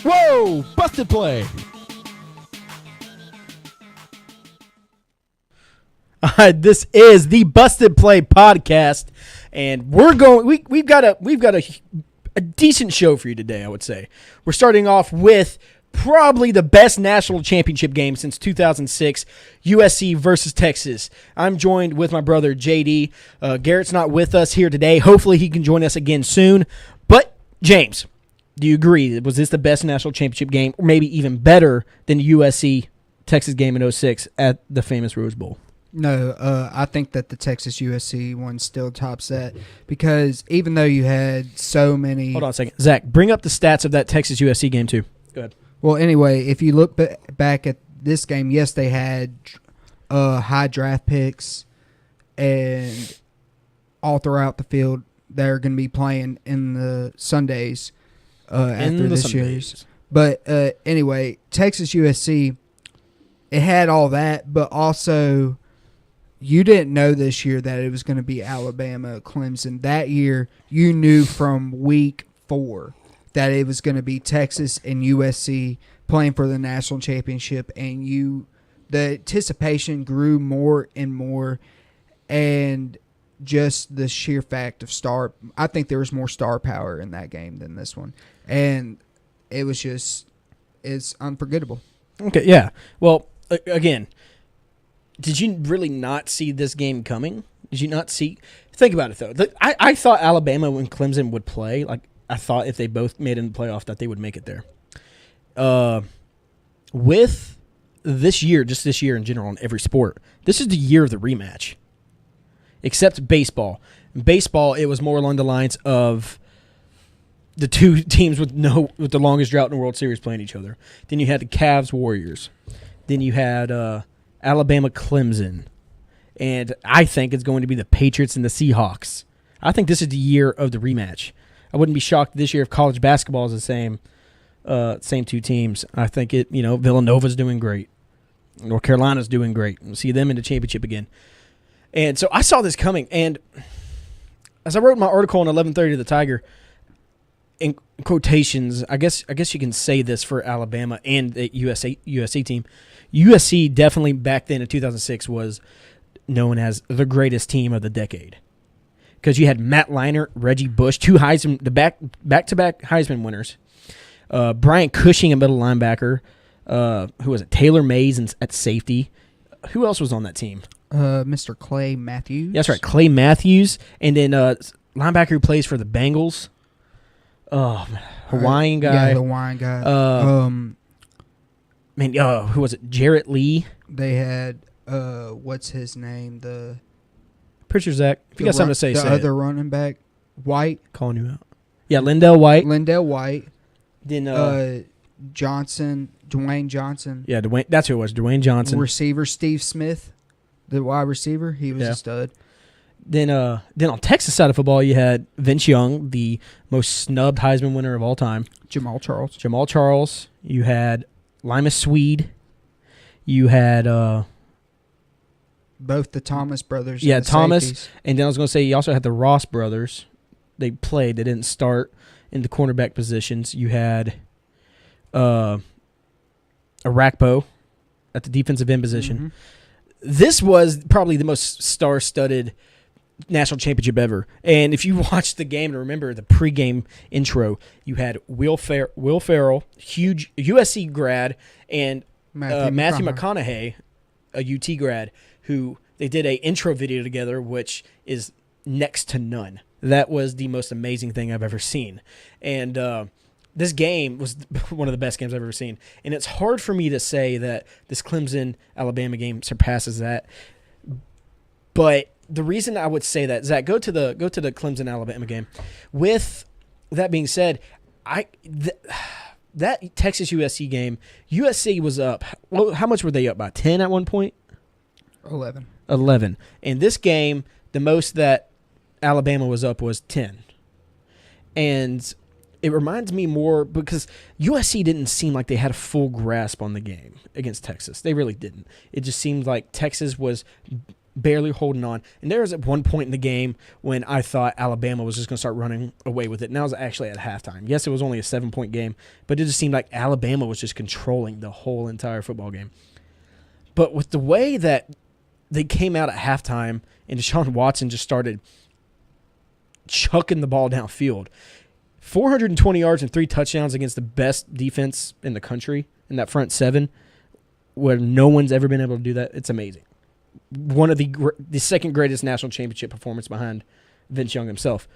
Whoa! Busted play. This is the Busted Play podcast, and we're going. We've got a decent show for you today. I would say we're starting off with probably the best national championship game since 2006, USC versus Texas. I'm joined with my brother JD. Garrett's not with us here today. Hopefully, he can join us again soon. But James, do you agree? Was this the best national championship game, or maybe even better than the USC Texas game in 06 at the famous Rose Bowl? No, I think that the Texas-USC one still tops that because even though you had so many... Hold on a second. Zach, bring up the stats of that Texas-USC game too. Go ahead. Well, anyway, if you look back at this game, yes, they had high draft picks and all throughout the field. They're going to be playing in the Sundays after this year's. But anyway, Texas-USC, it had all that, but also... You didn't know this year that it was going to be Alabama, Clemson. That year, you knew from week 4 that it was going to be Texas and USC playing for the national championship, and the anticipation grew more and more, and just the sheer fact of I think there was more star power in that game than this one, and it was it's unforgettable. Okay, yeah. Well, again. Did you really not see this game coming? Did you not see? Think about it, though. I thought Alabama and Clemson would play. Like, I thought if they both made it in the playoff that they would make it there. With this year, just this year in general in every sport, this is the year of the rematch. Except baseball. In baseball, it was more along the lines of the two teams with the longest drought in the World Series playing each other. Then you had the Cavs Warriors. Then you had Alabama Clemson, and I think it's going to be the Patriots and the Seahawks. I think this is the year of the rematch. I wouldn't be shocked this year if college basketball is the same two teams. I think Villanova's doing great. North Carolina's doing great. We'll see them in the championship again. And so I saw this coming, and as I wrote my article on 1130 to the Tiger, in quotations, I guess you can say this for Alabama and the USC team. USC definitely back then in 2006 was known as the greatest team of the decade because you had Matt Leinart, Reggie Bush, two Heisman, the back-to-back Heisman winners. Brian Cushing, a middle linebacker. Who was it? Taylor Mays at safety. Who else was on that team? Mr. Clay Matthews. That's right, Clay Matthews, and then linebacker who plays for the Bengals. Hawaiian guy. Yeah, the Hawaiian guy. Who was it? Jarrett Lee. They had what's his name? The Pritchard Zach. If you got something to say, the say other it. running back, White. Calling you out. Yeah, Lindell White. Then Dwayne Johnson. Yeah, Dwayne. That's who it was. Dwayne Johnson. Receiver Steve Smith, the wide receiver. He was a stud. Then on Texas side of football, you had Vince Young, the most snubbed Heisman winner of all time. Jamal Charles. You had Lima Swede. You had both the Thomas brothers. Yeah, and the Thomas. safeties. And then I was going to say you also had the Ross brothers. They played. They didn't start in the cornerback positions. You had Arakpo at the defensive end position. Mm-hmm. This was probably the most star-studded national championship ever. And if you watched the game and remember the pregame intro, you had Will Ferrell, huge USC grad, and Matthew McConaughey, a UT grad, who they did a intro video together, which is next to none. That was the most amazing thing I've ever seen. And this game was one of the best games I've ever seen. And it's hard for me to say that this Clemson-Alabama game surpasses that. But the reason I would say that, Zach, go to the Clemson-Alabama game. With that being said, that Texas-USC game, USC was up. Well, how much were they up by? 10 at one point? 11. And this game, the most that Alabama was up was 10. And it reminds me more because USC didn't seem like they had a full grasp on the game against Texas. They really didn't. It just seemed like Texas was barely holding on. And there was at one point in the game when I thought Alabama was just going to start running away with it. And that was actually at halftime. Yes, it was only a 7-point game, but it just seemed like Alabama was just controlling the whole entire football game. But with the way that they came out at halftime and Deshaun Watson just started chucking the ball downfield, 420 yards and 3 touchdowns against the best defense in the country in that front seven, where no one's ever been able to do that. It's amazing. One of the second greatest national championship performance behind Vince Young himself.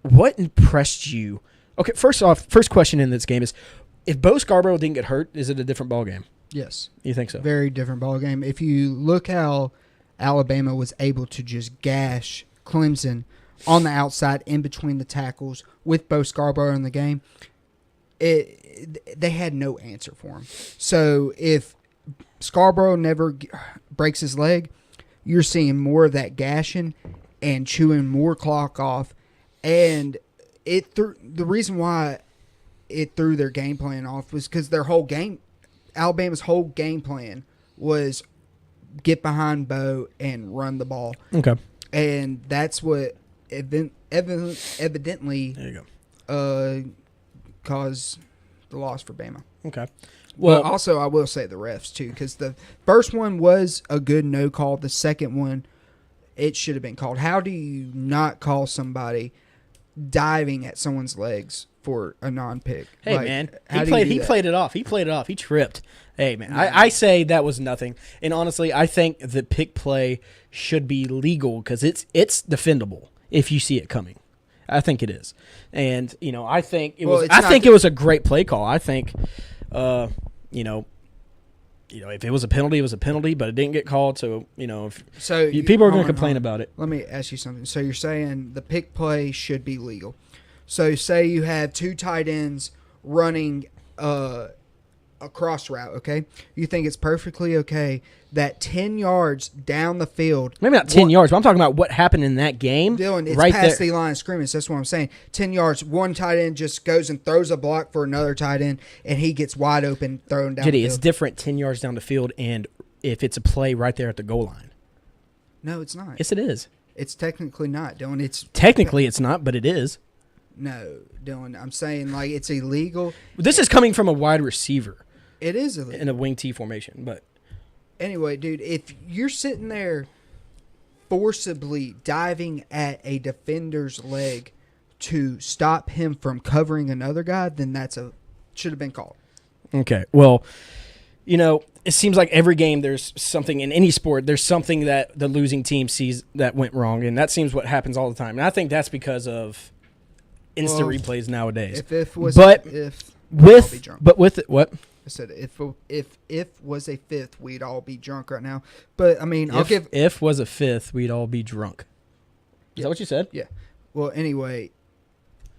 What impressed you? Okay, first question in this game is, if Bo Scarbrough didn't get hurt, is it a different ball game? Yes. You think so? Very different ball game. If you look how Alabama was able to just gash Clemson on the outside in between the tackles with Bo Scarbrough in the game, they had no answer for him. So if Scarbrough never breaks his leg, you're seeing more of that gashing and chewing more clock off. And the reason why it threw their game plan off was because Alabama's whole game plan was get behind Bo and run the ball. Okay. And that's what evidently there you go. Caused the loss for Bama. Okay. Well, also I will say the refs too, because the first one was a good no call. The second one, it should have been called. How do you not call somebody diving at someone's legs for a non-pick? Hey, man, he played it off. He played it off. He tripped. Hey, man, yeah. I say that was nothing. And honestly, I think the pick play should be legal because it's defendable if you see it coming. I think it is. And, I think it was it was a great play call. I think if it was a penalty, it was a penalty, but it didn't get called. So, people are going to complain about it. Let me ask you something. So you're saying the pick play should be legal. So say you have 2 tight ends running a cross route, okay? You think it's perfectly okay that 10 yards down the field. Maybe not 10 yards, but I'm talking about what happened in that game. Dylan, it's right past there. the line of scrimmage. That's what I'm saying. 10 yards, one tight end just goes and throws a block for another tight end, and he gets wide open thrown down the field. It's different 10 yards down the field and if it's a play right there at the goal line. No, it's not. Yes, it is. It's technically not, Dylan. Technically it's not, but it is. No, Dylan. I'm saying, it's illegal. This is coming from a wide receiver. It is illegal. In a wing T formation, but anyway, dude, if you're sitting there forcibly diving at a defender's leg to stop him from covering another guy, then should have been called. Okay. Well, it seems like every game there's something in any sport, there's something that the losing team sees that went wrong, and that seems what happens all the time. And I think that's because of instant replays nowadays. What? I said if was a fifth, we'd all be drunk right now. But I mean, if was a fifth, we'd all be drunk. Is that what you said? Yeah. Well, anyway,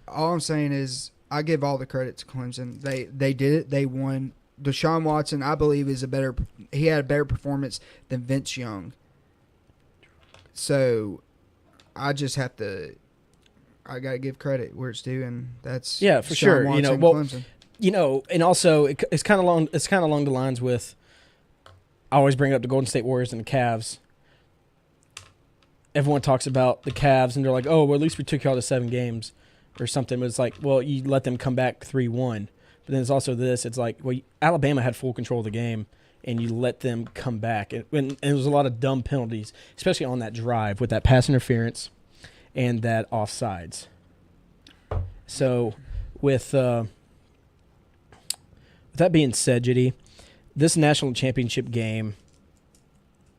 all I'm saying is I give all the credit to Clemson. They did it. They won. Deshaun Watson, I believe, he had a better performance than Vince Young. So I just have to. I got to give credit where it's due, and that's for Deshaun sure. Watson, Clemson. And also it's kind of along the lines with, I always bring up the Golden State Warriors and the Cavs. Everyone talks about the Cavs, and they're like, oh, well, at least we took y'all to 7 games or something. But it's like, well, you let them come back 3-1. But then it's also this. It's like, well, Alabama had full control of the game, and you let them come back. And there was a lot of dumb penalties, especially on that drive with that pass interference and that offsides. So with that being said, JD, this national championship game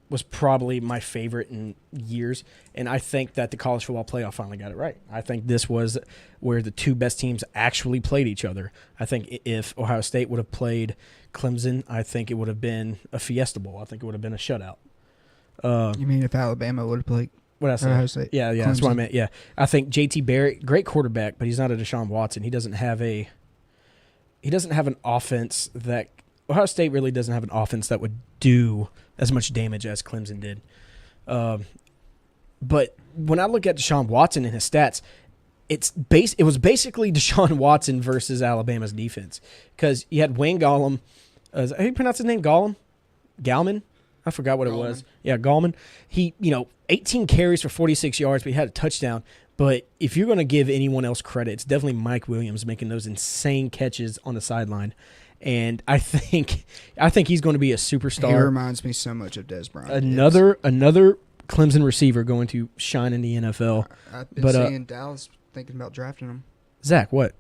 was probably my favorite in years, and I think that the college football playoff finally got it right. I think this was where the 2 best teams actually played each other. I think if Ohio State would have played Clemson, I think it would have been a Fiesta Bowl. I think it would have been a shutout. You mean if Alabama would have played what I said? Ohio State? Yeah, Clemson. That's what I meant. Yeah, I think J.T. Barrett, great quarterback, but he's not a Deshaun Watson. He doesn't have an offense that Ohio State really doesn't have an offense that would do as much damage as Clemson did. But when I look at Deshaun Watson and his stats, it was basically Deshaun Watson versus Alabama's defense, because you had Wayne Gallman. How do you pronounce his name? Gallman? I forgot what it was. Yeah, Gallman. He, 18 carries for 46 yards, but he had a touchdown. But if you're going to give anyone else credit, it's definitely Mike Williams making those insane catches on the sideline. And I think he's going to be a superstar. He reminds me so much of Des Bryant. Another Clemson receiver going to shine in the NFL. I've been seeing Dallas thinking about drafting him. Zach, what?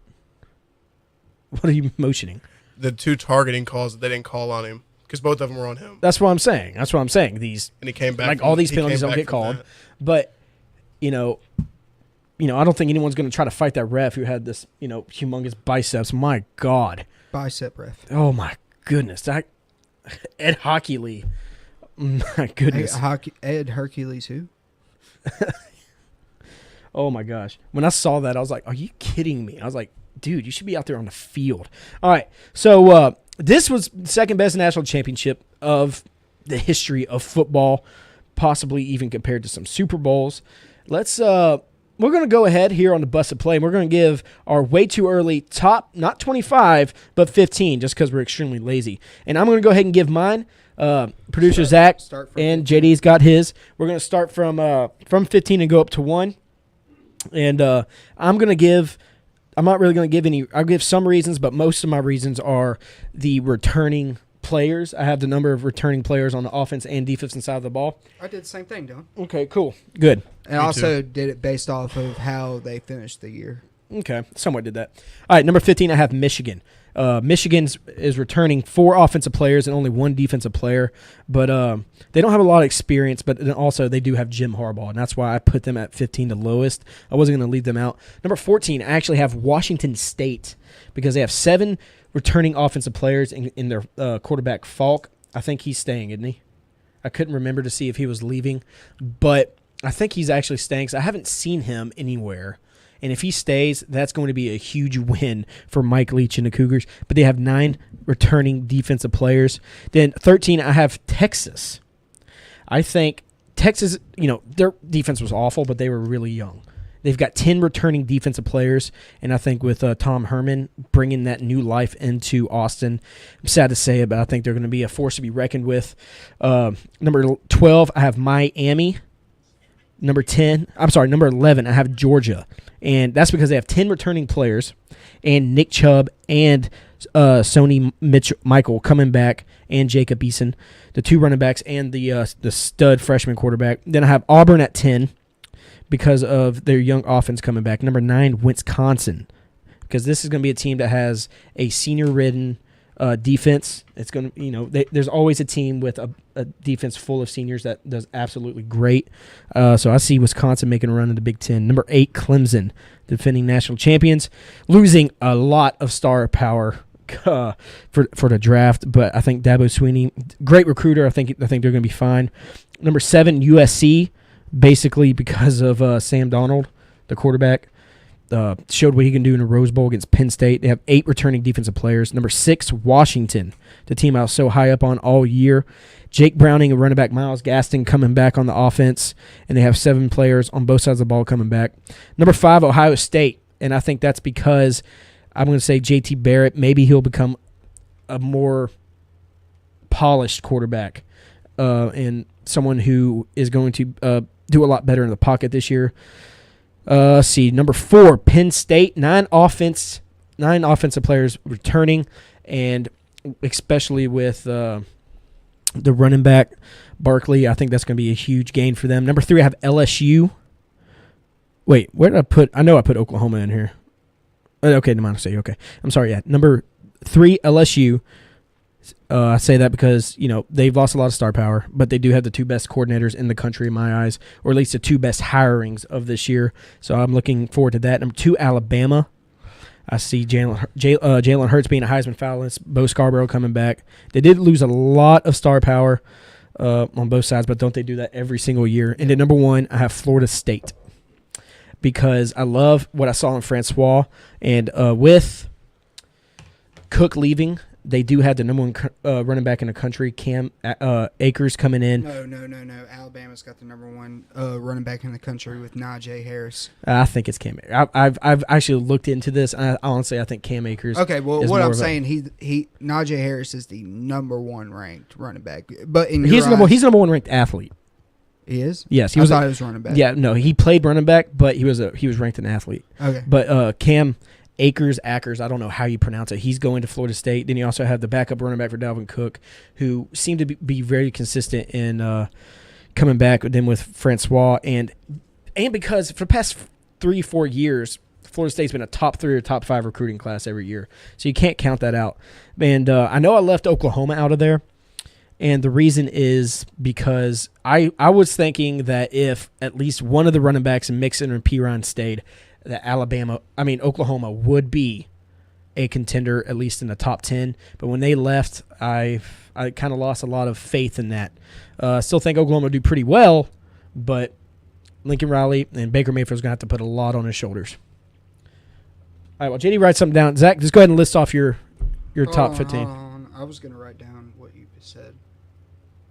What are you motioning? The 2 targeting calls that they didn't call on him because both of them were on him. That's what I'm saying. These and he came back. Like all these penalties don't get called, but I don't think anyone's going to try to fight that ref who had this humongous biceps. My God, bicep ref. Oh my goodness, Ed Hockley. My goodness, Ed Hercules who? Oh my gosh, when I saw that, I was like, "Are you kidding me?" I was like, dude, you should be out there on the field. All right, so this was the second best national championship of the history of football, possibly even compared to some Super Bowls. We're going to go ahead here on the Busted Play, and we're going to give our way too early top, not 25, but 15, just because we're extremely lazy. And I'm going to go ahead and give mine. Producer Zach and JD's got his. We're going to start from 15 and go up to 1. And I'm not really going to give any. I'll give some reasons, but most of my reasons are the returning players. I have the number of returning players on the offense and defensive side of the ball. I did the same thing, Dylan. Okay, cool. Good. And I also did it based off of how they finished the year. Okay, somewhat did that. All right, number 15, I have Michigan. Michigan is returning 4 offensive players and only 1 defensive player, but they don't have a lot of experience, but then also they do have Jim Harbaugh, and that's why I put them at 15 the lowest. I wasn't going to leave them out. Number 14, I actually have Washington State because they have 7 returning offensive players in their quarterback, Falk. I think he's staying, isn't he? I couldn't remember to see if he was leaving, but I think he's actually staying. So I haven't seen him anywhere. And if he stays, that's going to be a huge win for Mike Leach and the Cougars. But they have 9 returning defensive players. Then 13, I have Texas. I think Texas, their defense was awful, but they were really young. They've got 10 returning defensive players, and I think with Tom Herman bringing that new life into Austin, I'm sad to say it, but I think they're going to be a force to be reckoned with. Number 12, I have Miami. Number 11, I have Georgia. And that's because they have 10 returning players and Nick Chubb and Sony Michael coming back and Jacob Eason, the 2 running backs and the stud freshman quarterback. Then I have Auburn at 10 because of their young offense coming back. Number 9, Wisconsin, because this is going to be a team that has a senior-ridden defense. It's going to, there's always a team with a defense full of seniors that does absolutely great. So I see Wisconsin making a run in the Big Ten. Number 8, Clemson, defending national champions, losing a lot of star power for the draft. But I think Dabo Swinney, great recruiter. I think they're going to be fine. Number 7, USC, basically because of Sam Darnold, the quarterback. Showed what he can do in a Rose Bowl against Penn State. They have 8 returning defensive players. Number 6, Washington, the team I was so high up on all year. Jake Browning and running back Myles Gaston coming back on the offense, and they have 7 players on both sides of the ball coming back. Number 5, Ohio State, and I think that's because I'm going to say J.T. Barrett, maybe he'll become a more polished quarterback and someone who is going to do a lot better in the pocket this year. Let's see, number 4, Penn State, 9 offensive players returning, and especially with the running back Barkley, I think that's going to be a huge gain for them. Number 3, I have LSU. Wait, where did I put? I know I put Oklahoma in here. Okay, never mind. Okay, I'm sorry. Yeah, number 3, LSU. I say that because, they've lost a lot of star power, but they do have the 2 best coordinators in the country in my eyes, or at least the 2 best hirings of this year. So I'm looking forward to that. Number 2, Alabama. I see Jalen Hurts being a Heisman finalist, Bo Scarborough coming back. They did lose a lot of star power on both sides, but don't they do that every single year? And at number 1, I have Florida State because I love what I saw in Francois. And with Cook leaving, they do have the number one running back in the country, Cam Akers, coming in. No. Alabama's got the number one running back in the country with Najee Harris. I think it's Cam. I've actually looked into this. And honestly, I think Cam Akers. Okay, well, what I'm saying, he Najee Harris is the number one ranked running back, but he's the number one ranked athlete. He is. Yes, I thought he was running back. Yeah, no, he played running back, but he was ranked an athlete. Okay, but Cam Akers, I don't know how you pronounce it. He's going to Florida State. Then you also have the backup running back for Dalvin Cook, who seemed to be very consistent in coming back. Then with Francois, and because for the past 3-4 years, Florida State's been a top 3 or top 5 recruiting class every year. So you can't count that out. And I know I left Oklahoma out of there, and the reason is because I was thinking that if at least one of the running backs, Mixon or Piron, stayed, that Oklahoma would be a contender, at least in the top 10. But when they left, I kind of lost a lot of faith in that. Still think Oklahoma will do pretty well, but Lincoln Riley and Baker Mayfield's going to have to put a lot on his shoulders. All right, well, JD, write something down. Zach, just go ahead and list off your top 15. I was going to write down what you said.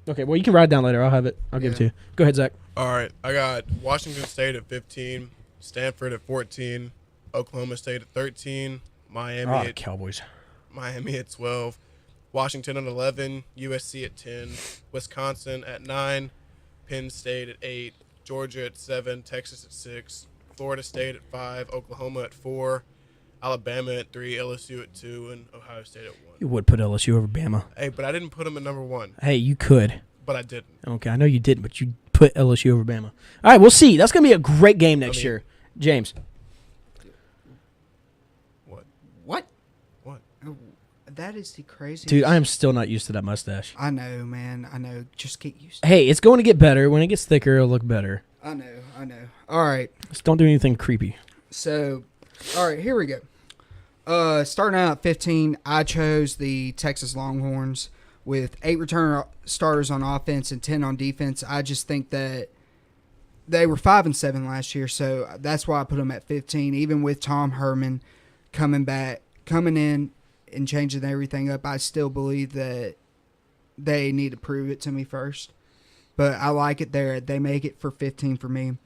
Okay, well, you can write it down later. I'll have it. I'll give it to you. Go ahead, Zach. All right, I got Washington State at 15, Stanford at 14, Oklahoma State at 13, Miami Cowboys. Miami at 12, Washington at 11, USC at 10, Wisconsin at 9, Penn State at 8, Georgia at 7, Texas at 6, Florida State at 5, Oklahoma at 4, Alabama at 3, LSU at 2, and Ohio State at 1. You would put LSU over Bama. Hey, but I didn't put them at number 1. Hey, you could. But I didn't. Okay, I know you didn't, but you put LSU over Bama. All right, we'll see. That's going to be a great game next year. James. What? What? What? Oh, that is the craziest. Dude, I am still not used to that mustache. I know, man. I know. Just get used to it. Hey, it's going to get better. When it gets thicker, it'll look better. I know. All right. Just don't do anything creepy. So, all right, here we go. Starting out at 15, I chose the Texas Longhorns with 8 return starters on offense and 10 on defense. I just think that they were 5-7 last year, so that's why I put them at 15. Even with Tom Herman coming in and changing everything up, I still believe that they need to prove it to me first. But I like it there. They make it for 15 for me.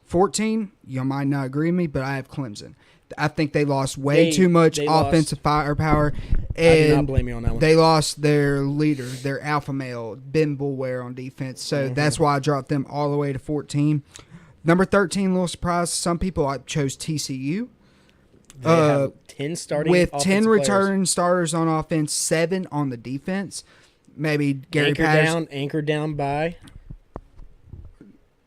14, you might not agree with me, but I have Clemson. I think they lost way too much offensive firepower. And I do not blame you on that one. They lost their leader, their alpha male, Ben Bulware, on defense. So that's why I dropped them all the way to 14. Number 13, a little surprise. Some people, I chose TCU. They have 10 starting with 10 return players. starters on offense, 7 on the defense. Maybe Gary Patterson. Anchored down by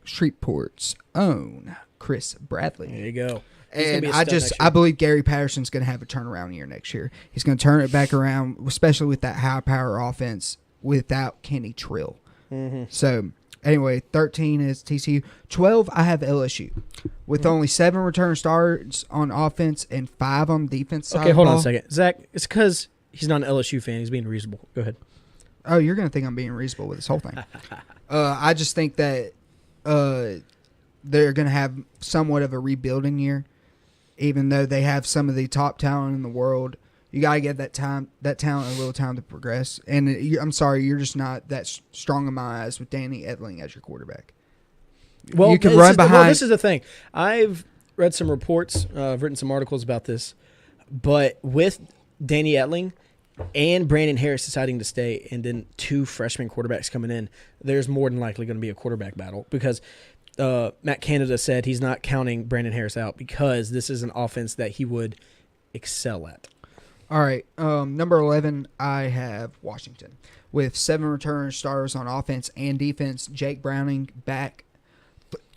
Shreveport's own Chris Bradley. There you go. And I believe Gary Patterson's going to have a turnaround year next year. He's going to turn it back around, especially with that high power offense without Kenny Trill. Mm-hmm. So anyway, 13 is TCU. 12, I have LSU with only 7 return starts on offense and 5 on the defense side. Okay, of the hold on ball. a second. Zach, it's because he's not an LSU fan. He's being reasonable. Go ahead. Oh, you're going to think I'm being reasonable with this whole thing. I just think that they're going to have somewhat of a rebuilding year. Even though they have some of the top talent in the world, you got to give that talent a little time to progress. And I'm sorry, you're just not that strong in my eyes with Danny Etling as your quarterback. Well, you can run behind. Well, this is the thing. I've read some reports, I've written some articles about this, but with Danny Etling and Brandon Harris deciding to stay, and then 2 freshman quarterbacks coming in, there's more than likely going to be a quarterback battle because Matt Canada said he's not counting Brandon Harris out because this is an offense that he would excel at. All right. Number 11, I have Washington with 7 return starters on offense and defense. Jake Browning back,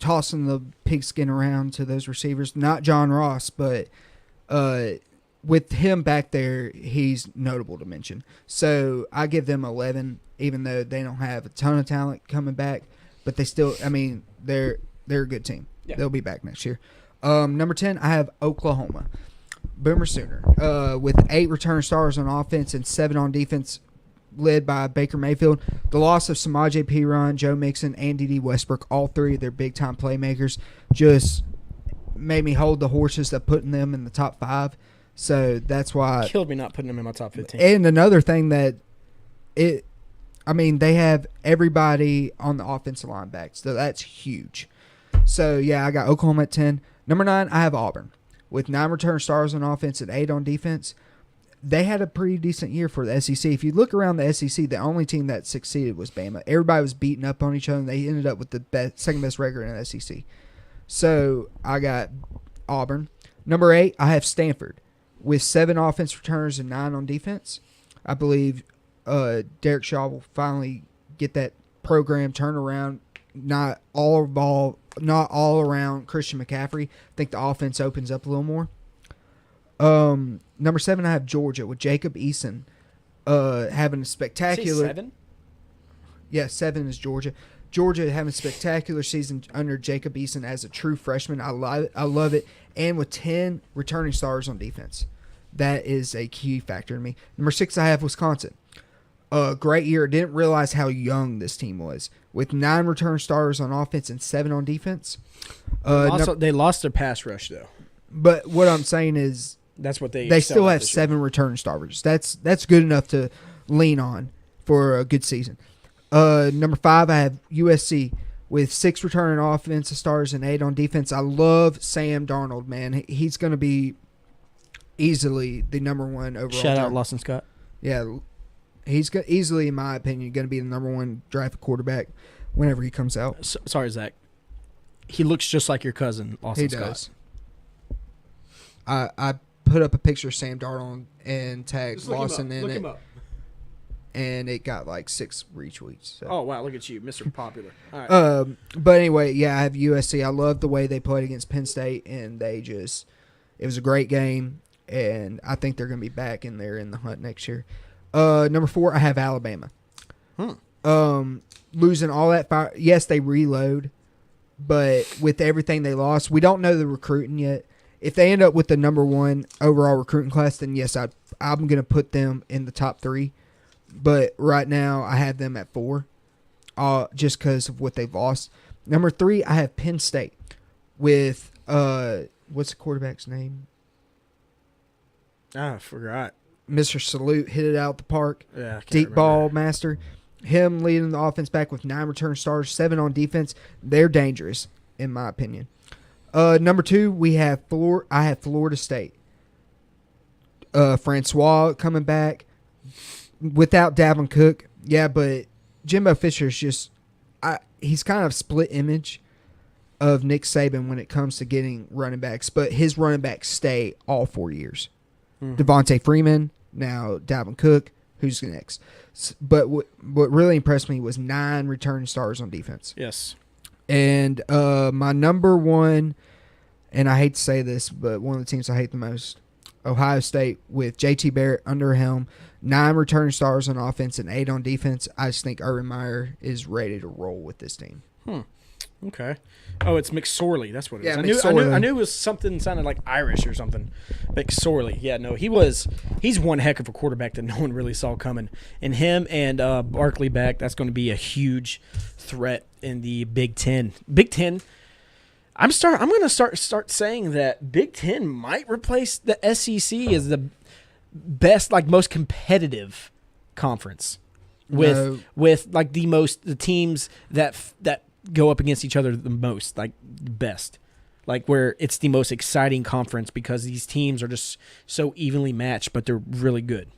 tossing the pigskin around to those receivers. Not John Ross, but with him back there, he's notable to mention. So I give them 11, even though they don't have a ton of talent coming back. But they still, they're a good team. Yeah. They'll be back next year. Number 10, I have Oklahoma. Boomer Sooner. With 8 return starters on offense and 7 on defense, led by Baker Mayfield. The loss of Samaje Perine, Joe Mixon, and D.D. Westbrook, all 3 of their big-time playmakers, just made me hold the horses that putting them in the top 5. So that's why. Killed me not putting him in my top 15. And another thing that they have everybody on the offensive line back, so that's huge. So, yeah, I got Oklahoma at 10. Number 9, I have Auburn with 9 return stars on offense and 8 on defense. They had a pretty decent year for the SEC. If you look around the SEC, the only team that succeeded was Bama. Everybody was beating up on each other, and they ended up with the second best record in the SEC. So, I got Auburn. Number 8, I have Stanford with 7 offense returners and 9 on defense. I believe Derek Shaw will finally get that program turned around. Not all around Christian McCaffrey. I think the offense opens up a little more. Number 7, I have Georgia with Jacob Eason having a spectacular. 7? Yeah, 7 is Georgia. Georgia having a spectacular season under Jacob Eason as a true freshman. I love it. And with 10 returning stars on defense. That is a key factor to me. Number 6, I have Wisconsin. Great year. Didn't realize how young this team was. With 9 return stars on offense and 7 on defense. They lost their pass rush, though. But what I'm saying is that's what they still have 7 return stars. That's good enough to lean on for a good season. Number 5, I have USC with 6 returning offensive stars and 8 on defense. I love Sam Darnold, man. He's going to be easily the number 1 overall. Shout out Lawson Scott. Yeah, he's easily, in my opinion, going to be the number 1 drafted quarterback whenever he comes out. Sorry, Zach. He looks just like your cousin, Lawson Scott. He does. I put up a picture of Sam Darnold and tagged Lawson in it. And it got like 6 retweets. So. Oh, wow. Look at you, Mr. Popular. All right. But anyway, yeah, I have USC. I love the way they played against Penn State, and it was a great game, and I think they're going to be back in there in the hunt next year. Number 4, I have Alabama. Losing all that fire. Yes, they reload, but with everything they lost, we don't know the recruiting yet. If they end up with the number 1 overall recruiting class, then yes, I'm going to put them in the top 3. But right now, I have them at 4, just because of what they've lost. Number 3, I have Penn State with what's the quarterback's name? I forgot. Mr. Salute hit it out the park. Yeah, deep ball master. Him leading the offense back with 9 return stars, 7 on defense. They're dangerous, in my opinion. Number 2, I have Florida State. Francois coming back without Dalvin Cook. Yeah, but Jimbo Fisher's he's kind of split image of Nick Saban when it comes to getting running backs, but his running backs stay all 4 years. Devontae Freeman, now Dalvin Cook, who's next? But what really impressed me was 9 return stars on defense. Yes. And my number 1, and I hate to say this, but one of the teams I hate the most, Ohio State with J.T. Barrett under helm, 9 return stars on offense and 8 on defense. I just think Urban Meyer is ready to roll with this team. Okay. Oh, it's McSorley. That's what it is. McSorley. I knew it was something sounded like Irish or something. McSorley. Yeah, no, he's one heck of a quarterback that no one really saw coming. And him and Barkley back, that's going to be a huge threat in the Big Ten. Big Ten. I'm going to start saying that Big Ten might replace the SEC as the best, like most competitive conference with like the teams that go up against each other the most, like the best, like where it's the most exciting conference because these teams are just so evenly matched, but they're really good.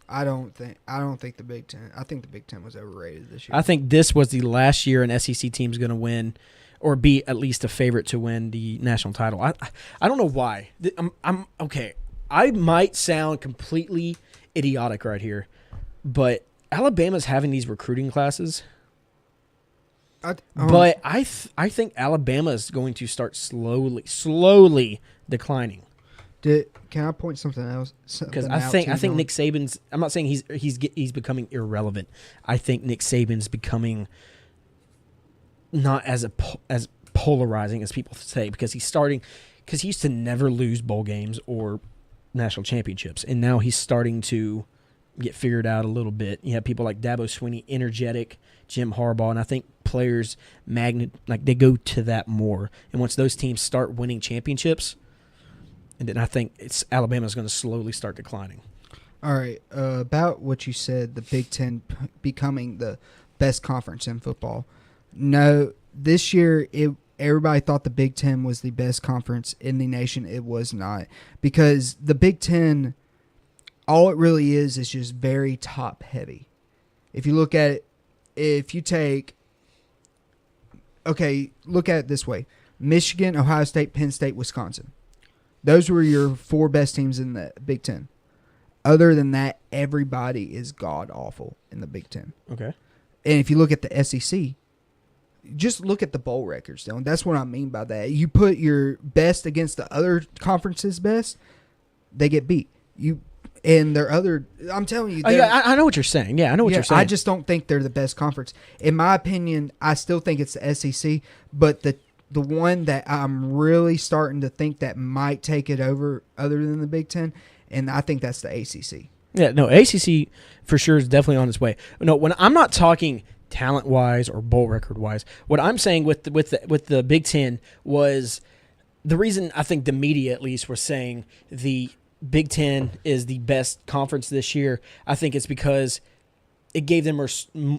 I don't think the Big Ten. I think the Big Ten was overrated this year. I think this was the last year an SEC team's going to win, or be at least a favorite to win the national title. I don't know why. I'm okay. I might sound completely idiotic right here, but Alabama's having these recruiting classes. But I think Alabama is going to start slowly declining. Can I point something else? Because I think Nick Saban's. I'm not saying he's becoming irrelevant. I think Nick Saban's becoming not as polarizing as people say because he used to never lose bowl games or national championships, and now he's starting to get figured out a little bit. You have people like Dabo Swinney, energetic, Jim Harbaugh, and I think players they go to that more. And once those teams start winning championships, And then I think Alabama's going to slowly start declining. All right, about what you said, the Big Ten becoming the best conference in football. No, this year everybody thought the Big Ten was the best conference in the nation. It was not, because the Big Ten, all it really is just very top heavy. If you look at it, look at it this way: Michigan, Ohio State, Penn State, Wisconsin. Those were your 4 best teams in the Big Ten. Other than that, everybody is god-awful in the Big Ten. Okay. And if you look at the SEC, just look at the bowl records, Dylan. That's what I mean by that. You put your best against the other conference's best, they get beat. I'm telling you. I know what you're saying. Yeah, I know what you're saying. I just don't think they're the best conference. In my opinion, I still think it's the SEC, but the one that I'm really starting to think that might take it over other than the Big Ten, and I think that's the ACC. Yeah, no, ACC for sure is definitely on its way. No, when I'm not talking talent-wise or bowl record-wise, what I'm saying with the Big Ten was the reason I think the media at least were saying the Big Ten is the best conference this year. I think it's because it gave them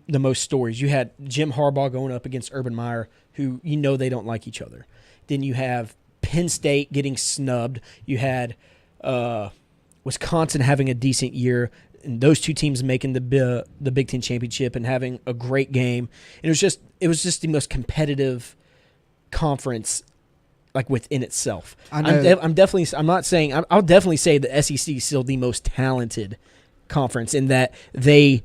the most stories. You had Jim Harbaugh going up against Urban Meyer, who they don't like each other. Then you have Penn State getting snubbed. You had Wisconsin having a decent year, and those 2 teams making the Big Ten championship and having a great game. And it was just the most competitive conference, like within itself. I know. I'm not saying I'll definitely say the SEC is still the most talented conference in that they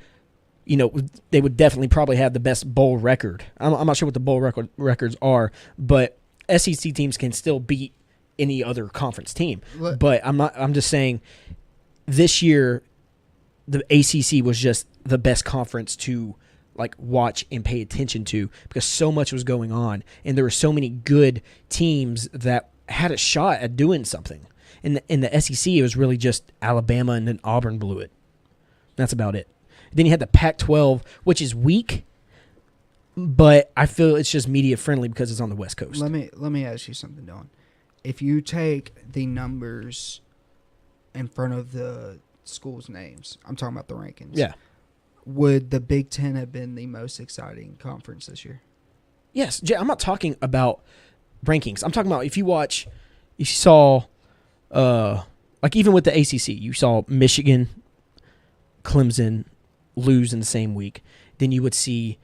would definitely probably have the best bowl record. I'm not sure what the bowl records are, but SEC teams can still beat any other conference team. But I'm just saying this year the ACC was just the best conference to watch and pay attention to because so much was going on and there were so many good teams that had a shot at doing something. In the SEC, it was really just Alabama and then Auburn blew it. That's about it. Then you had the Pac-12, which is weak, but I feel it's just media friendly because it's on the West Coast. Let me ask you something, Don. If you take the numbers in front of the schools' names, I'm talking about the rankings. Yeah. Would the Big Ten have been the most exciting conference this year? Yes, Jay, I'm not talking about rankings. I'm talking about if you saw, even with the ACC, you saw Michigan, Clemson lose in the same week. Then you would see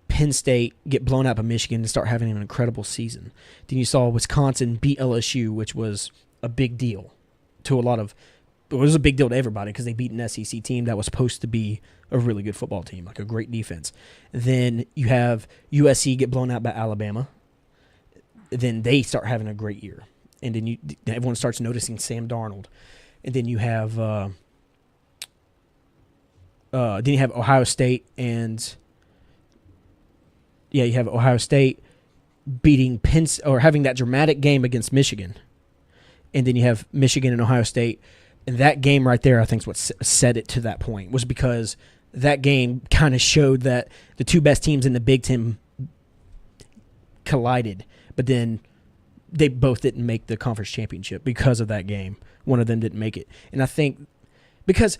Penn State get blown out by Michigan and start having an incredible season. Then you saw Wisconsin beat LSU, which was a big deal to it was a big deal to everybody because they beat an SEC team that was supposed to be a really good football team, like a great defense. Then you have USC get blown out by Alabama. Then they start having a great year. And then everyone starts noticing Sam Darnold. And then you have Ohio State you have Ohio State beating having that dramatic game against Michigan. And then you have Michigan and Ohio State. And that game right there, I think, is what set it to that point, was because that game kind of showed that the 2 best teams in the Big Ten collided. But then they both didn't make the conference championship because of that game. One of them didn't make it. And I think because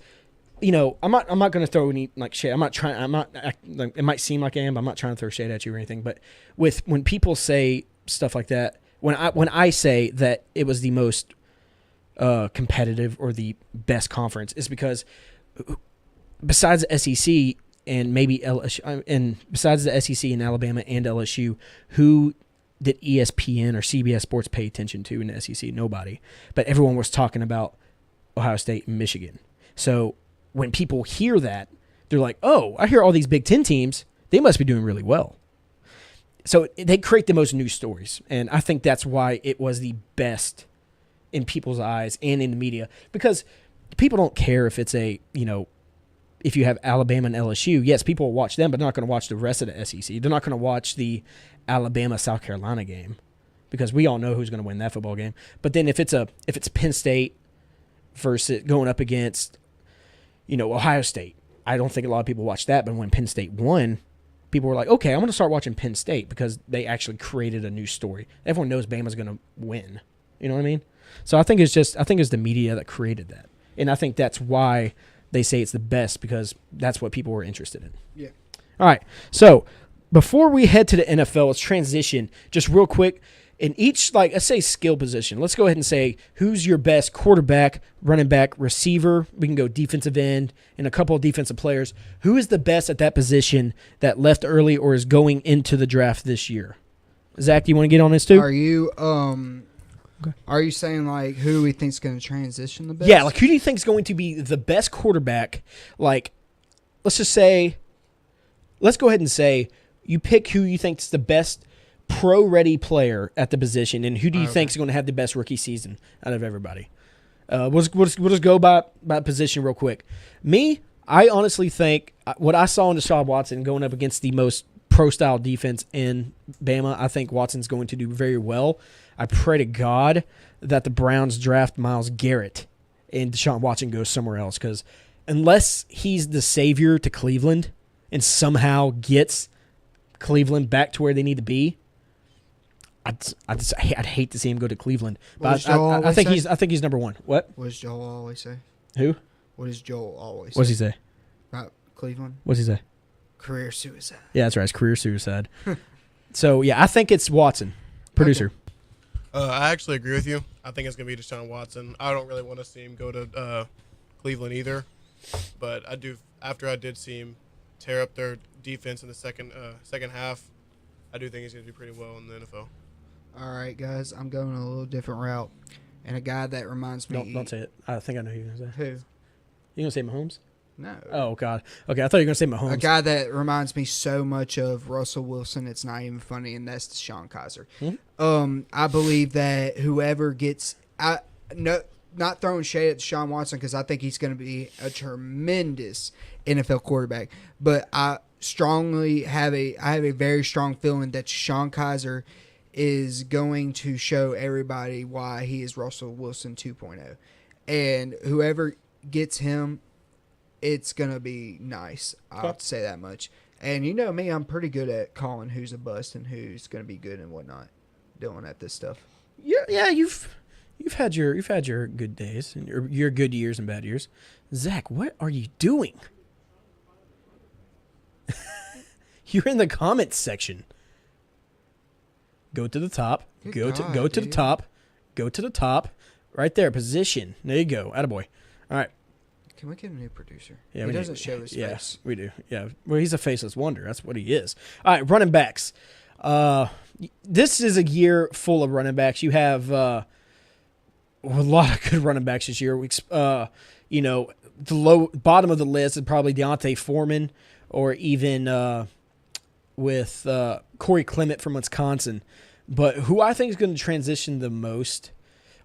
I'm not going to throw any shade. It might seem like I am, but I'm not trying to throw shade at you or anything. But when people say stuff like that, when I say that it was the most competitive or the best conference, is because besides the SEC and maybe LSU, and besides the SEC and Alabama and LSU, who did ESPN or CBS Sports pay attention to in the SEC? Nobody. But everyone was talking about Ohio State and Michigan. So when people hear that, they're like, oh, I hear all these Big Ten teams. They must be doing really well. So they create the most news stories. And I think that's why it was the best in people's eyes and in the media. Because people don't care if it's if you have Alabama and LSU. Yes, people will watch them, but they're not going to watch the rest of the SEC. They're not going to watch the Alabama-South Carolina game because we all know who's going to win that football game. But then if it's Penn State versus going up against Ohio State, I don't think a lot of people watch that. But when Penn State won, people were like, okay, I'm going to start watching Penn State because they actually created a new story. Everyone knows Bama's going to win. You know what I mean? So I think it's the media that created that, and I think that's why they say it's the best, because that's what people were interested in. Yeah. All right. So before we head to the NFL, let's transition just real quick. In each, let's say, skill position, let's go ahead and say who's your best quarterback, running back, receiver. We can go defensive end and a couple of defensive players. Who is the best at that position that left early or is going into the draft this year? Zach, do you want to get on this too? Are you saying who we think's going to transition the best? Yeah, who do you think is going to be the best quarterback? Let's go ahead and say you pick who you think is the best pro-ready player at the position, and who do you think is going to have the best rookie season out of everybody? We'll just go by position real quick. Me, I honestly think what I saw in Deshaun Watson going up against the most pro-style defense in Bama, I think Watson's going to do very well. I pray to God that the Browns draft Myles Garrett and Deshaun Watson goes somewhere else, because unless he's the savior to Cleveland and somehow gets Cleveland back to where they need to be, I'd hate to see him go to Cleveland. But I think he's number one. What? What does Joel always say? Who? What does Joel always say? What does he say? About Cleveland? What does he say? Career suicide. Yeah, that's right. It's career suicide. So, yeah, I think it's Watson. Producer. Okay. I actually agree with you. I think it's going to be Deshaun Watson. I don't really want to see him go to Cleveland either. But I do. After I did see him tear up their defense in the second half, I do think he's going to do pretty well in the NFL. All right, guys, I'm going a little different route. And a guy that reminds me... Don't say it. I think I know who you're going to say. Who? You going to say Mahomes? No. Oh, God. Okay, I thought you were going to say Mahomes. A guy that reminds me so much of Russell Wilson, it's not even funny, and that's Deshaun Kaiser. I believe that whoever gets... not throwing shade at Deshaun Watson, because I think he's going to be a tremendous NFL quarterback, but I have a very strong feeling that Deshaun Kaiser is going to show everybody why he is Russell Wilson 2.0. And whoever gets him, it's going to be nice. I'll have to say that much. And you know me, I'm pretty good at calling who's a bust and who's going to be good and whatnot, doing at this stuff. Yeah, you've had your good days and your good years and bad years. Zach, what are you doing? You're in the comments section. Go to the top. Go to the top. Go to the top. Right there. Position. There you go. Attaboy. All right. Can we get a new producer? Yeah, he doesn't show his face. Yeah, we do. Yeah. Well, he's a faceless wonder. That's what he is. All right, running backs. This is a year full of running backs. You have a lot of good running backs this year. The bottom of the list is probably Deontay Foreman, or even with Corey Clement from Wisconsin. But who I think is going to transition the most,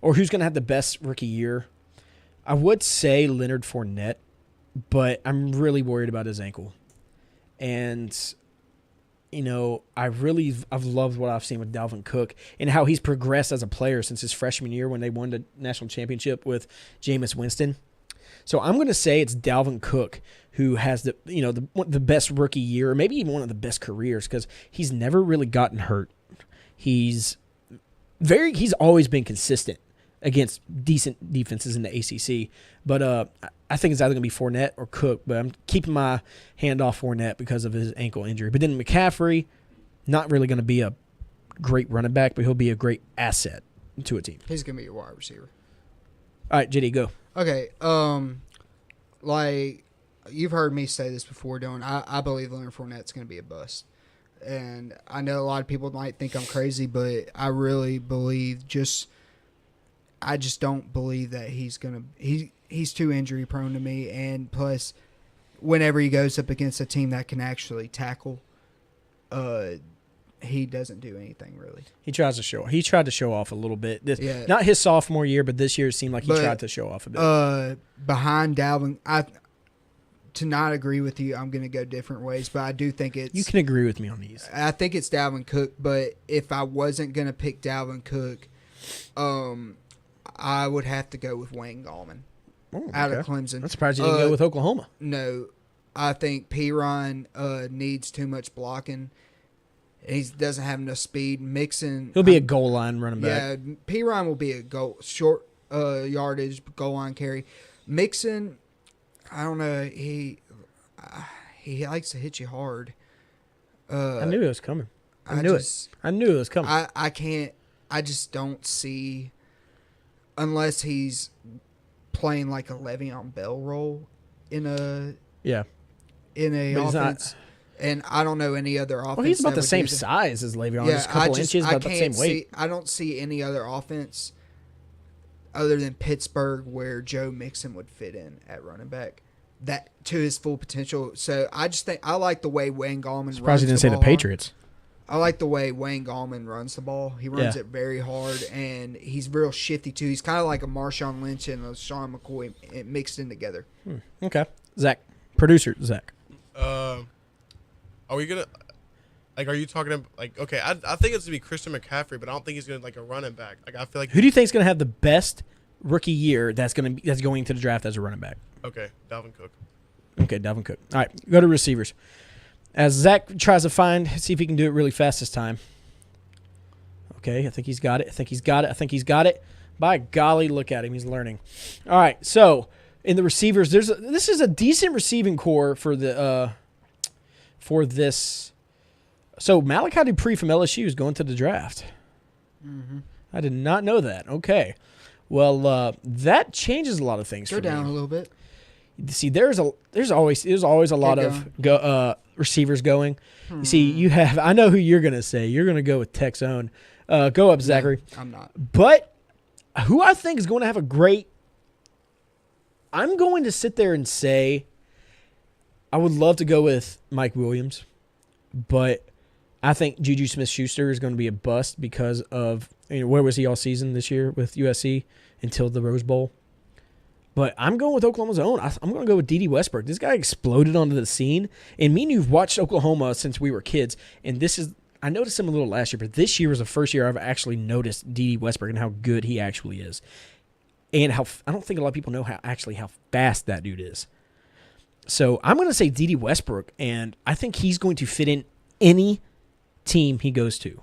or who's going to have the best rookie year, I would say Leonard Fournette, but I'm really worried about his ankle. And, I've loved what I've seen with Dalvin Cook and how he's progressed as a player since his freshman year when they won the national championship with Jameis Winston. So I'm going to say it's Dalvin Cook who has the best rookie year, or maybe even one of the best careers, because he's never really gotten hurt. He's always been consistent against decent defenses in the ACC. But I think it's either going to be Fournette or Cook, but I'm keeping my hand off Fournette because of his ankle injury. But then McCaffrey, not really going to be a great running back, but he'll be a great asset to a team. He's going to be your wide receiver. All right, JD, go. Okay, you've heard me say this before, Dylan. I believe Leonard Fournette's going to be a bust. And I know a lot of people might think I'm crazy, but I really believe I just don't believe that he's too injury prone to me. And plus, whenever he goes up against a team that can actually tackle, he doesn't do anything really. He tried to show off a little bit. Not his sophomore year, but this year it seemed like he tried to show off a bit. Behind Dalvin, to not agree with you, I'm going to go different ways, but I do think it's... You can agree with me on these. I think it's Dalvin Cook, but if I wasn't going to pick Dalvin Cook, I would have to go with Wayne Gallman out of Clemson. I'm surprised you didn't go with Oklahoma. No, I think Piron needs too much blocking, He doesn't have enough speed. Mixon. He'll be a goal line running back. Yeah, P. Ryan will be a short yardage goal line carry. Mixon, I don't know. He likes to hit you hard. I knew it was coming. I knew it was coming. I can't. I just don't see, unless he's playing like a Le'Veon Bell role in a offense. And I don't know any other offense. Well, he's about the same size as Le'Veon, just a couple inches, about the same weight. I don't see any other offense other than Pittsburgh where Joe Mixon would fit in at running back that to his full potential. So I just think I like the way Wayne Gallman Surprised he didn't say the Patriots. I like the way Wayne Gallman runs the ball. He runs it very hard, and he's real shifty, too. He's kind of like a Marshawn Lynch and a Sean McCoy mixed in together. Okay. Zach. Producer, Zach. Are we going to – like, are you talking about – like, okay, I think it's going to be Christian McCaffrey, but I don't think he's going to, like, a running back. Like, I feel like – Who do you think is going to have the best rookie year that's going to the draft as a running back? Okay, Dalvin Cook. Okay, Dalvin Cook. All right, go to receivers. As Zach tries to see if he can do it really fast this time. Okay, I think he's got it. By golly, look at him. He's learning. All right, so in the receivers, this is a decent receiving core for this. So Malachi Dupree from LSU is going to the draft. Mm-hmm. I did not know that. Okay. Well, that changes a lot of things. Go for down me. a little bit. See, there's always a lot of receivers going. You see, I know who you're going to say. You're going to go with Tech's own. Go up, Zachary. No, I'm not. But who I think is going to have a great – I'm going to sit there and say I would love to go with Mike Williams, but I think Juju Smith-Schuster is going to be a bust because of where was he all season this year with USC until the Rose Bowl. But I'm going with Oklahoma's own. I'm going to go with D.D. Westbrook. This guy exploded onto the scene. And me and you've watched Oklahoma since we were kids. And I noticed him a little last year, but this year was the first year I've actually noticed D.D. Westbrook and how good he actually is. And I don't think a lot of people know how fast that dude is. So I'm going to say D.D. Westbrook, and I think he's going to fit in any team he goes to.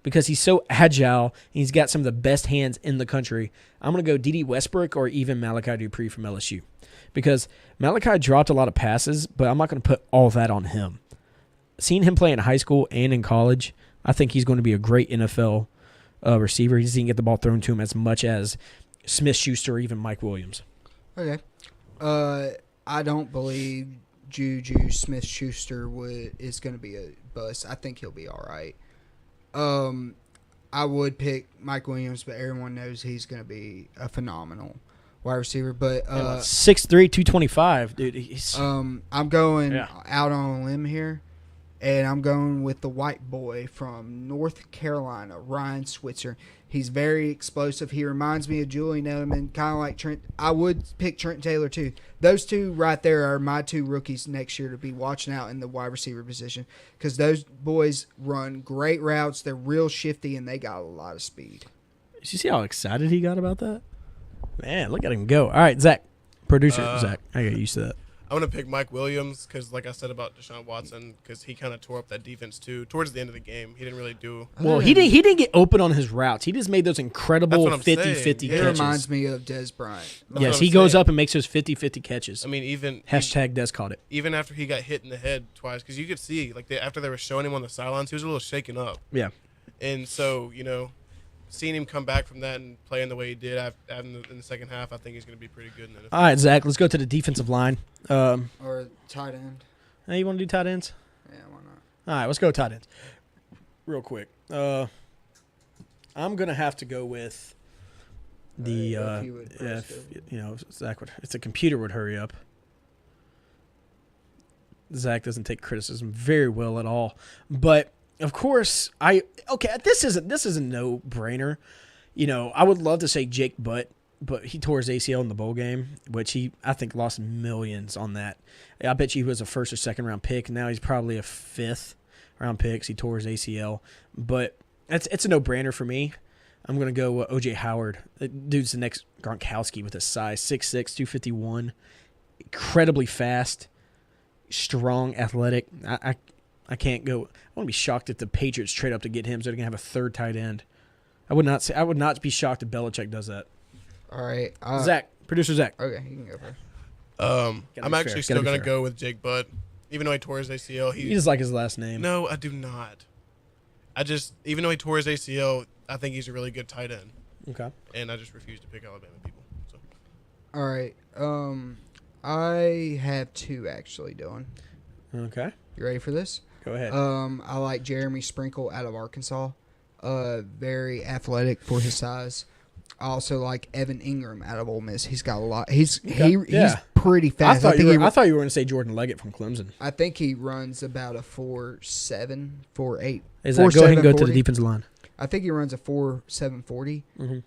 Because he's so agile and he's got some of the best hands in the country. I'm going to go D.D. Westbrook or even Malachi Dupree from LSU. Because Malachi dropped a lot of passes, but I'm not going to put all that on him. Seeing him play in high school and in college, I think he's going to be a great NFL receiver. He doesn't get the ball thrown to him as much as Smith-Schuster or even Mike Williams. Okay. I don't believe Juju Smith-Schuster is going to be a bust. I think he'll be all right. I would pick Mike Williams, but everyone knows he's going to be a phenomenal wide receiver. But 6'3", 225, dude. I'm going out on a limb here, and I'm going with the white boy from North Carolina, Ryan Switzer. He's very explosive. He reminds me of Julian Edelman, kind of like Trent. I would pick Trent Taylor, too. Those two right there are my two rookies next year to be watching out in the wide receiver position because those boys run great routes. They're real shifty, and they got a lot of speed. Did you see how excited he got about that? Man, look at him go. All right, Zach. Producer, Zach. I got used to that. I'm going to pick Mike Williams because, like I said about Deshaun Watson, because he kind of tore up that defense, too. Towards the end of the game, he didn't really do – Well, he didn't get open on his routes. He just made those incredible 50-50 catches. It reminds me of Des Bryant. Yes, he goes up and makes those 50-50 catches. I mean, even – Hashtag Des caught it. Even after he got hit in the head twice, because you could see, like, after they were showing him on the sidelines, he was a little shaken up. Yeah. And so, seeing him come back from that and playing the way he did in the second half, I think he's going to be pretty good in the NFL. All right, Zach, let's go to the defensive line. Or tight end. Hey, you want to do tight ends? Yeah, why not? All right, let's go tight ends. Real quick. I'm going to have to go with the Zach if the computer would hurry up. Zach doesn't take criticism very well at all. But of course, this is a no-brainer. I would love to say Jake Butt, but he tore his ACL in the bowl game, which I think lost millions on that. I bet you he was a first or second round pick. Now he's probably a fifth round pick. He tore his ACL, but it's a no-brainer for me. I'm going to go O.J. Howard. That dude's the next Gronkowski with his size, 6'6", 251, incredibly fast, strong, athletic. I can't go. I wouldn't be shocked if the Patriots trade up to get him, so they're gonna have a third tight end. I would not be shocked if Belichick does that. All right. Producer Zach. Okay, you can go first. I'm actually still going to go with Jake Butt. Even though he tore his ACL. You just like his last name. No, I do not. Even though he tore his ACL, I think he's a really good tight end. Okay. And I just refuse to pick Alabama people. So. All right. I have two actually, Dylan. Okay. You ready for this? Go ahead. I like Jeremy Sprinkle out of Arkansas. Very athletic for his size. I also like Evan Ingram out of Ole Miss. He's got a lot. He's pretty fast. I thought you were going to say Jordan Leggett from Clemson. I think he runs about a 4.7, 4.8. Go ahead and go to the defensive line. I think he runs a 4.740. Mm-hmm.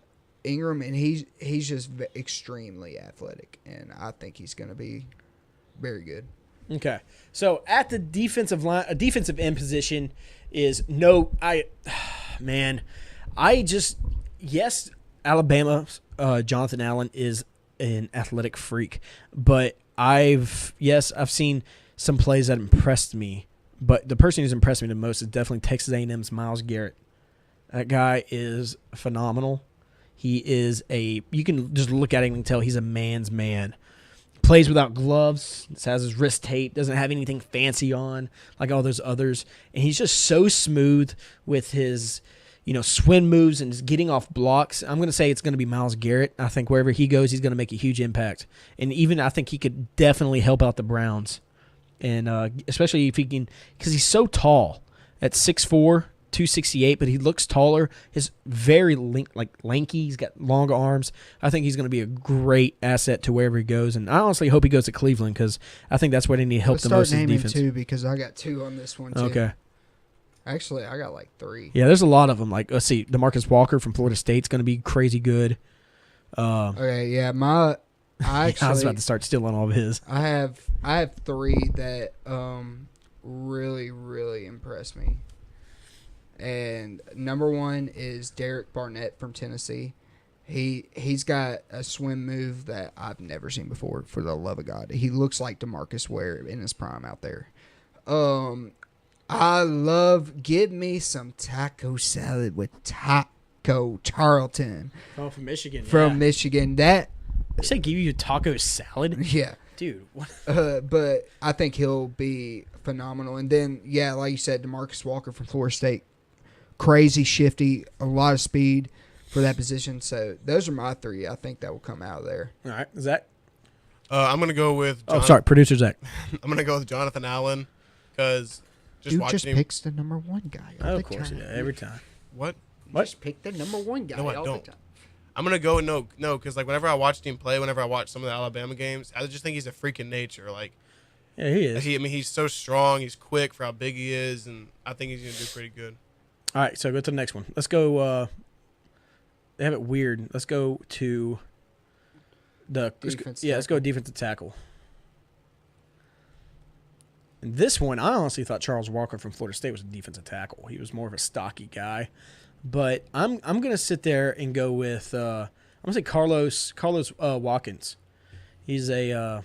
Ingram, and he's just extremely athletic, and I think he's going to be very good. Okay, so at the defensive line, a defensive end position is Alabama. Jonathan Allen is an athletic freak, but I've seen some plays that impressed me. But the person who's impressed me the most is definitely Texas A&M's Myles Garrett. That guy is phenomenal. He is you can just look at him and tell he's a man's man. Plays without gloves, has his wrist tape, doesn't have anything fancy on like all those others. And he's just so smooth with his, swim moves and just getting off blocks. I'm going to say it's going to be Myles Garrett. I think wherever he goes, he's going to make a huge impact. And even I think he could definitely help out the Browns. And especially if he can, because he's so tall at 6'4", 268, but he looks taller. He's very lanky. He's got long arms. I think he's going to be a great asset to wherever he goes. And I honestly hope he goes to Cleveland because I think that's where they need help the most in defense. Two because I got two on this one too. Okay. Actually, I got like three. Yeah, there's a lot of them. Like, let's see, DeMarcus Walker from Florida State's going to be crazy good. Okay, yeah, I was about to start stealing all of his. I have three that really, really impress me. And number one is Derek Barnett from Tennessee. He's got a swim move that I've never seen before, for the love of God. He looks like DeMarcus Ware in his prime out there. Give me some taco salad with Taco Charlton. Oh, from Michigan. Michigan. You say give you a taco salad? Yeah. Dude. What? But I think he'll be phenomenal. And then, yeah, like you said, DeMarcus Walker from Florida State. Crazy, shifty, a lot of speed for that position. So those are my three. I think that will come out of there. All right. Zach? I'm going to go with producer Zach. I'm going to go with Jonathan Allen because just picks the number one guy. Of course, every time. What? Just pick the number one guy. No, I don't. I'm going to go no, because whenever I watched him play, whenever I watch some of the Alabama games, I just think he's a freak in nature. Yeah, he is. He's so strong. He's quick for how big he is, and I think he's going to do pretty good. All right, so go to the next one. Let's go. They have it weird. Let's go to let's go defensive tackle. And this one, I honestly thought Charles Walker from Florida State was a defensive tackle. He was more of a stocky guy, but I'm gonna sit there and go with I'm gonna say Carlos Watkins. He's a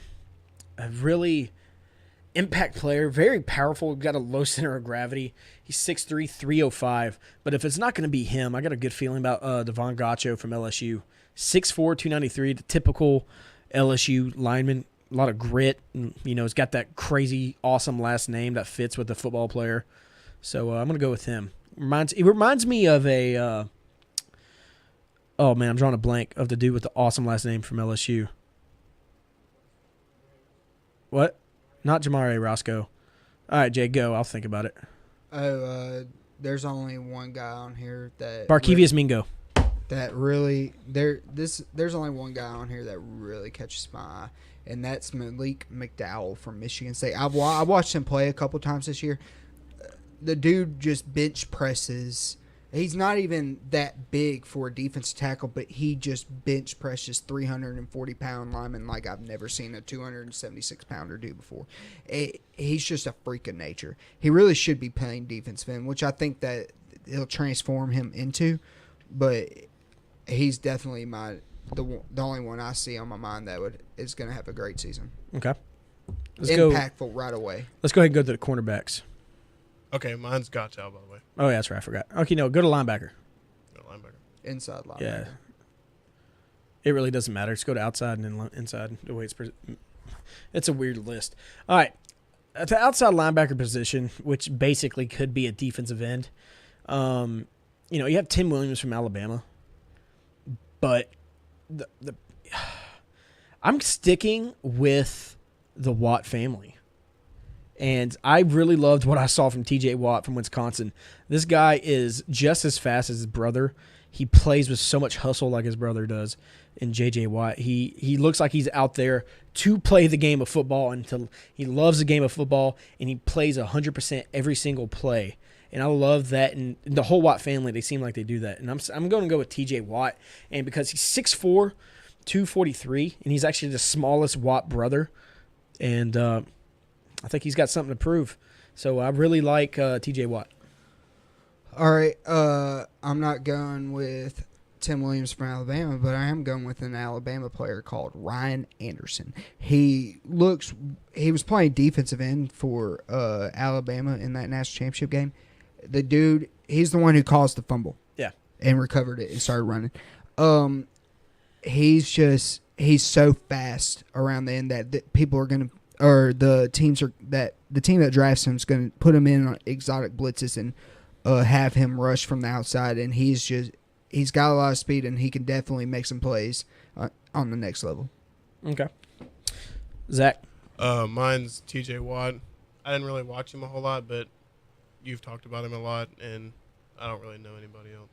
really impact player, very powerful, got a low center of gravity. He's 6'3", 305. But if it's not going to be him, I got a good feeling about Devon Gacho from LSU. 6'4", 293, the typical LSU lineman. A lot of grit. And, he's got that crazy, awesome last name that fits with the football player. So I'm going to go with him. It reminds me of a I'm drawing a blank of the dude with the awesome last name from LSU. What? Not Jamare Roscoe. All right, Jay, go. I'll think about it. There's only one guy on here that Barkevius Mingo. That really there's only one guy on here that really catches my eye, and that's Malik McDowell from Michigan State. I watched him play a couple times this year. The dude just bench presses. He's not even that big for a defensive tackle, but he just bench presses 340-pound lineman like I've never seen a 276-pounder do before. He's just a freak of nature. He really should be playing defensive end, which I think that it'll transform him into, but he's definitely the only one I see on my mind that is going to have a great season. Okay. Impactful right away. Let's go ahead and go to the cornerbacks. Okay, mine's Gotchow, by the way. Oh, yeah, that's right. I forgot. Okay, no, go to linebacker. No, linebacker. Inside linebacker. Yeah. It really doesn't matter. Just go to outside and then inside. The way it's a weird list. All right. At the outside linebacker position, which basically could be a defensive end, you have Tim Williams from Alabama, but I'm sticking with the Watt family. And I really loved what I saw from TJ Watt from Wisconsin. This guy is just as fast as his brother. He plays with so much hustle like his brother does in J.J. Watt. He looks like he's out there to play the game of football, and he loves the game of football, and he plays 100% every single play. And I love that. And the whole Watt family, they seem like they do that. And I'm going to go with TJ Watt. And because he's 6'4", 243, and he's actually the smallest Watt brother. And I think he's got something to prove. So I really like TJ Watt. All right. I'm not going with Tim Williams from Alabama, but I am going with an Alabama player called Ryan Anderson. He was playing defensive end for Alabama in that national championship game. The dude, he's the one who caused the fumble. Yeah. And recovered it and started running. He's so fast around the end that people are going to, or the team that drafts him is going to put him in on exotic blitzes and have him rush from the outside, and he's got a lot of speed, and he can definitely make some plays on the next level. Okay. Zach? Mine's TJ Watt. I didn't really watch him a whole lot, but you've talked about him a lot, and I don't really know anybody else.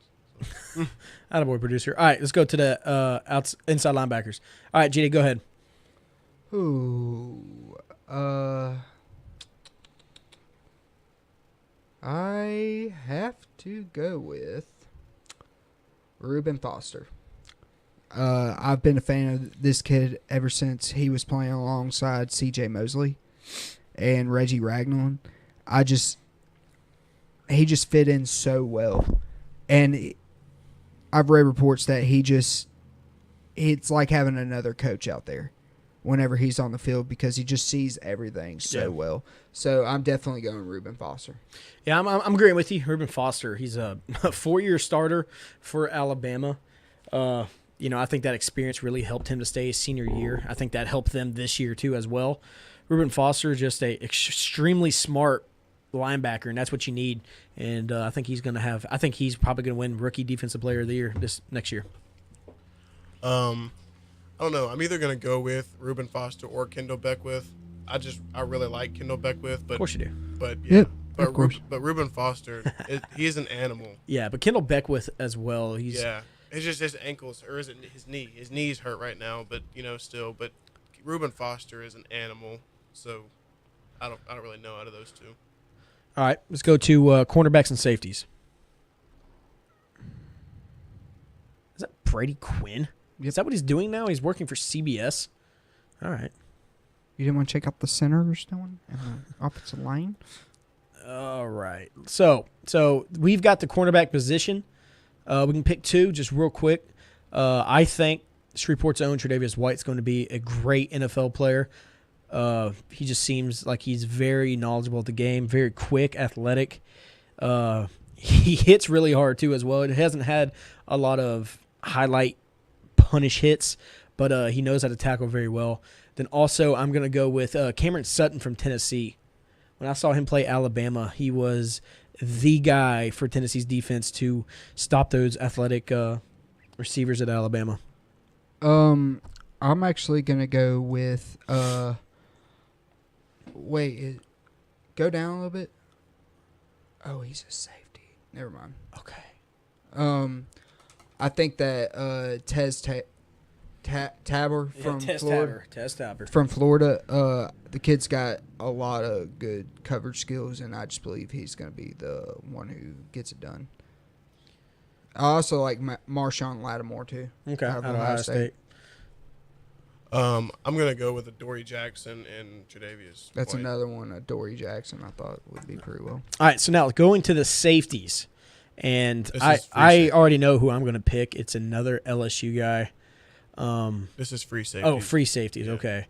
So. Attaboy, producer. All right, let's go to the inside linebackers. All right, GD, go ahead. Ooh. I have to go with Reuben Foster. I've been a fan of this kid ever since he was playing alongside C.J. Mosley and Reggie Ragland. He just fit in so well. And I've read reports that it's like having another coach out there whenever he's on the field because he just sees everything so well. So I'm definitely going Reuben Foster. Yeah, I'm agreeing with you. Reuben Foster, he's a 4-year starter for Alabama. I think that experience really helped him to stay his senior year. I think that helped them this year too as well. Reuben Foster is just a extremely smart linebacker, and that's what you need. And I think he's probably going to win Rookie Defensive Player of the Year this next year. I don't know. I'm either going to go with Reuben Foster or Kendall Beckwith. I really like Kendall Beckwith, but Of course you do. But yeah, Yep, but Reuben Foster, he is an animal. Yeah, but Kendall Beckwith as well. It's just his ankles, or is it his knee? His knee's hurt right now, but still. But Reuben Foster is an animal, so I don't really know out of those two. All right, let's go to cornerbacks and safeties. Is that Brady Quinn? Yep. Is that what he's doing now? He's working for CBS. All right. You didn't want to check out the centers doing and the offensive line? All right. So we've got the cornerback position. We can pick two just real quick. I think Shreveport's own Tre'Davious White's going to be a great NFL player. He just seems like he's very knowledgeable of the game, very quick, athletic. He hits really hard too as well. It hasn't had a lot of highlight punish hits, but he knows how to tackle very well. Then also I'm going to go with Cameron Sutton from Tennessee. When I saw him play Alabama, he was the guy for Tennessee's defense to stop those athletic receivers at Alabama. I'm actually going to go with go down a little bit. Oh, he's a safety. Never mind. Okay. I think that Tez Tabor from Florida. Tez Tabor. From Florida, the kid's got a lot of good coverage skills, and I just believe he's going to be the one who gets it done. I also like Marshawn Lattimore too. Okay, out of Ohio State. I'm going to go with Adoree Jackson and Tre'Davious That's White. another one, Adoree Jackson, I thought would be pretty well. All right, so now going to the safeties. And I safety. already know who I'm going to pick. It's another LSU guy. This is free safety. Oh, free safeties. Yeah. Okay.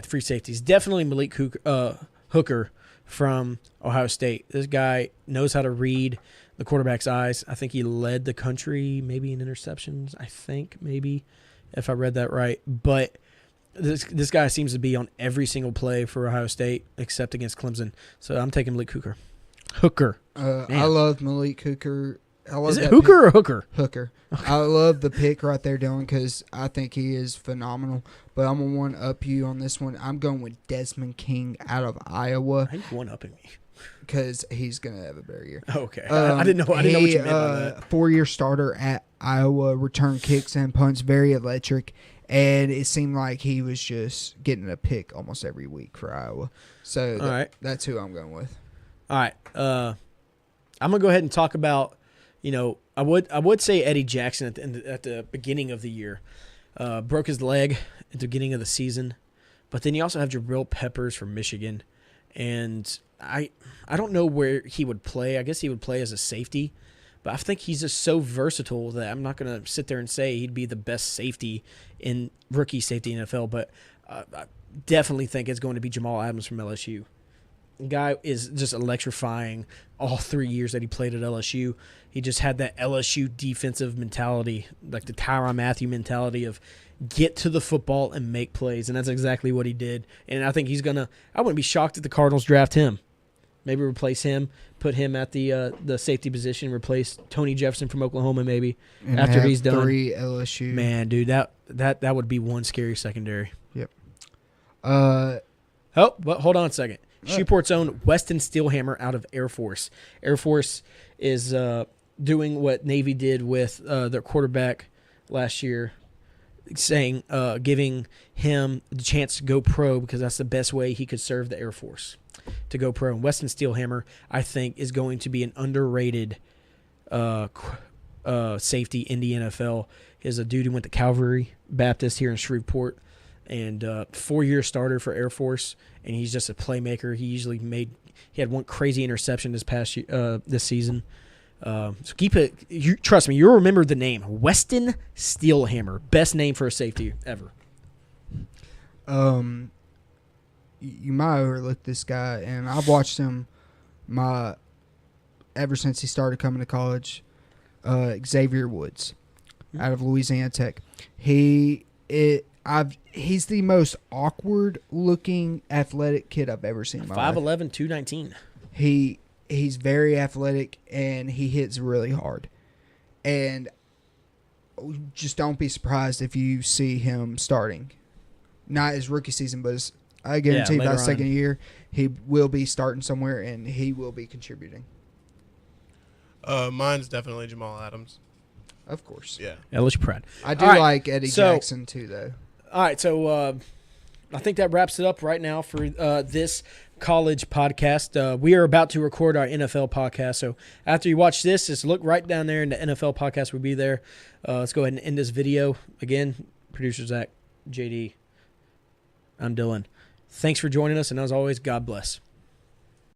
Free safeties. Definitely Malik Hooker from Ohio State. This guy knows how to read the quarterback's eyes. I think he led the country maybe in interceptions, maybe, if I read that right. But this guy seems to be on every single play for Ohio State except against Clemson. So I'm taking Malik Hooker. I love Malik Hooker. Is it Hooker or Hooker? Hooker. Okay. I love the pick right there, Dylan, because I think he is phenomenal. But I'm going to one-up you on this one. I'm going with Desmond King out of Iowa. I think one-upping me. Because he's going to have a better year. Okay. I didn't know what you meant by that. 4-year starter at Iowa, return kicks and punts, very electric. And it seemed like he was just getting a pick almost every week for Iowa. So that's who I'm going with. All right. I'm going to go ahead and talk about, I would say Eddie Jackson at the beginning of the year. Broke his leg at the beginning of the season. But then you also have Jabril Peppers from Michigan. And I don't know where he would play. I guess he would play as a safety. But I think he's just so versatile that I'm not going to sit there and say he'd be the best safety in rookie safety in NFL. But I definitely think it's going to be Jamal Adams from LSU. The guy is just electrifying all 3 years that he played at LSU. He just had that LSU defensive mentality, like the Tyrann Mathieu mentality of get to the football and make plays, and that's exactly what he did. And I think he's going to – I wouldn't be shocked if the Cardinals draft him. Maybe replace him, put him at the safety position, replace Tony Jefferson from Oklahoma maybe and after he's done. 3 LSU. Man, dude, that would be one scary secondary. Yep. But hold on a second. Shewport's own Weston Steelhammer out of Air Force. Air Force is doing what Navy did with their quarterback last year, giving him the chance to go pro because that's the best way he could serve the Air Force, to go pro. And Weston Steelhammer, I think, is going to be an underrated safety in the NFL. He's a dude who went to Calvary Baptist here in Shreveport, and 4-year starter for Air Force, and he's just a playmaker. He had one crazy interception this season. So keep it. Trust me, you'll remember the name Weston Steelhammer. Best name for a safety ever. You might overlook this guy, and I've watched him ever since he started coming to college. Xavier Woods out of Louisiana Tech. He's the most awkward looking athletic kid I've ever seen in my life. 5'11", 219. He's very athletic, and he hits really hard. And just don't be surprised if you see him starting. Not his rookie season, but I guarantee by the second year, he will be starting somewhere, and he will be contributing. Mine's definitely Jamal Adams. Of course. Yeah. LSU pride. I do like Eddie Jackson, too, though. All right, so I think that wraps it up right now for this college podcast. We are about to record our NFL podcast, so after you watch this, just look right down there, and the NFL podcast will be there. Let's go ahead and end this video. Again, producer Zach, JD, I'm Dylan. Thanks for joining us, and as always, God bless.